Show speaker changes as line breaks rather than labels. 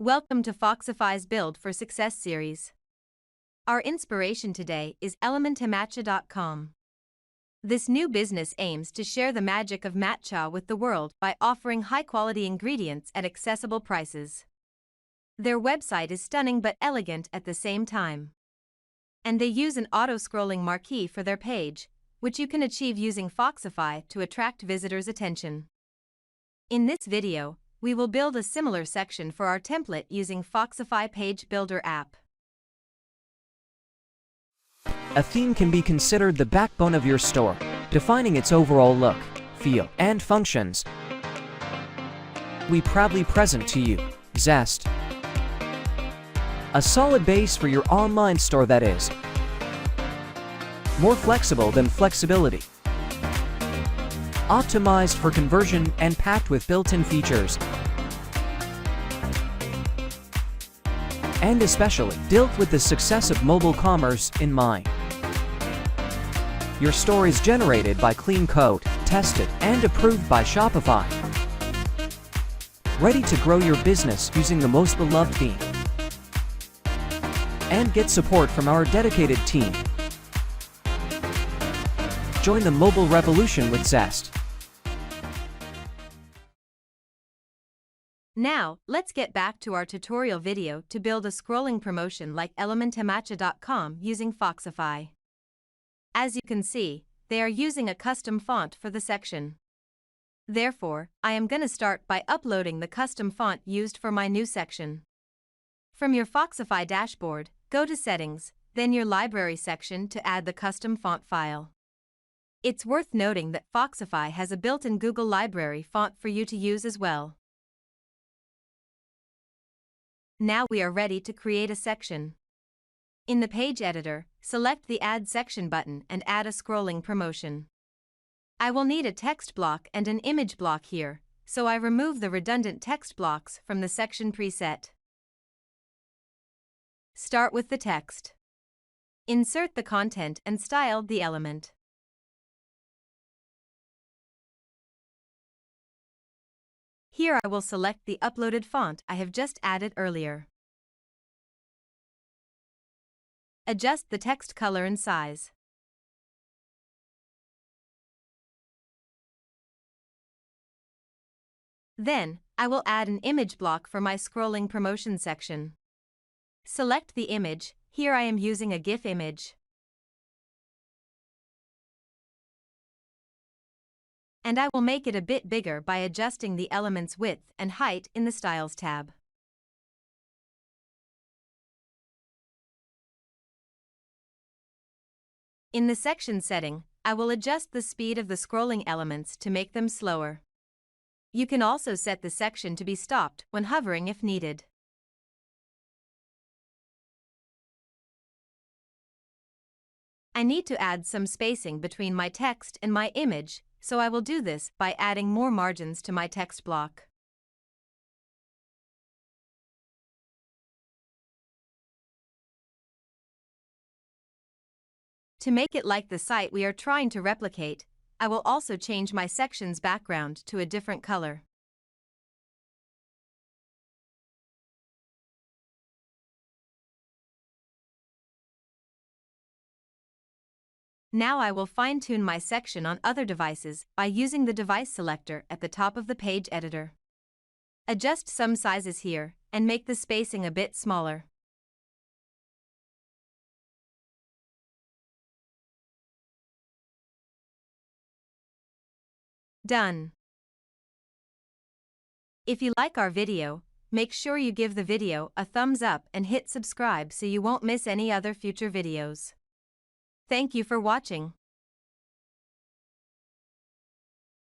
Welcome to Foxify's Build for Success series. Our inspiration today is ElementMatcha.com. This new business aims to share the magic of matcha with the world by offering high-quality ingredients at accessible prices. Their website is stunning but elegant at the same time. And they use an auto-scrolling marquee for their page, which you can achieve using Foxify to attract visitors' attention. In this video, we will build a similar section for our template using Foxify Page Builder app.
A theme can be considered the backbone of your store, defining its overall look, feel, and functions. We proudly present to you Zest, a solid base for your online store that is more flexible than flexibility, optimized for conversion and packed with built-in features, and especially dealt with the success of mobile commerce in mind. Your store is generated by clean code, tested and approved by Shopify. Ready to grow your business using the most beloved theme. And get support from our dedicated team. Join the mobile revolution with Zest.
Now, let's get back to our tutorial video to build a scrolling promotion like ElementMatcha.com using Foxify. As you can see, they are using a custom font for the section. Therefore, I am going to start by uploading the custom font used for my new section. From your Foxify dashboard, go to Settings, then your Library section to add the custom font file. It's worth noting that Foxify has a built-in Google Library font for you to use as well. Now we are ready to create a section. In the page editor, select the Add Section button and add a scrolling promotion. I will need a text block and an image block here, so I remove the redundant text blocks from the section preset. Start with the text. Insert the content and style the element. Here I will select the uploaded font I have just added earlier. Adjust the text color and size. Then, I will add an image block for my scrolling promotion section. Select the image, here I am using a GIF image. And I will make it a bit bigger by adjusting the element's width and height in the Styles tab. In the section setting, I will adjust the speed of the scrolling elements to make them slower. You can also set the section to be stopped when hovering if needed. I need to add some spacing between my text and my image, so I will do this by adding more margins to my text block. To make it like the site we are trying to replicate, I will also change my section's background to a different color. Now I will fine-tune my section on other devices by using the device selector at the top of the page editor. Adjust some sizes here and make the spacing a bit smaller. Done. If you like our video, make sure you give the video a thumbs up and hit subscribe so you won't miss any other future videos. Thank you for watching.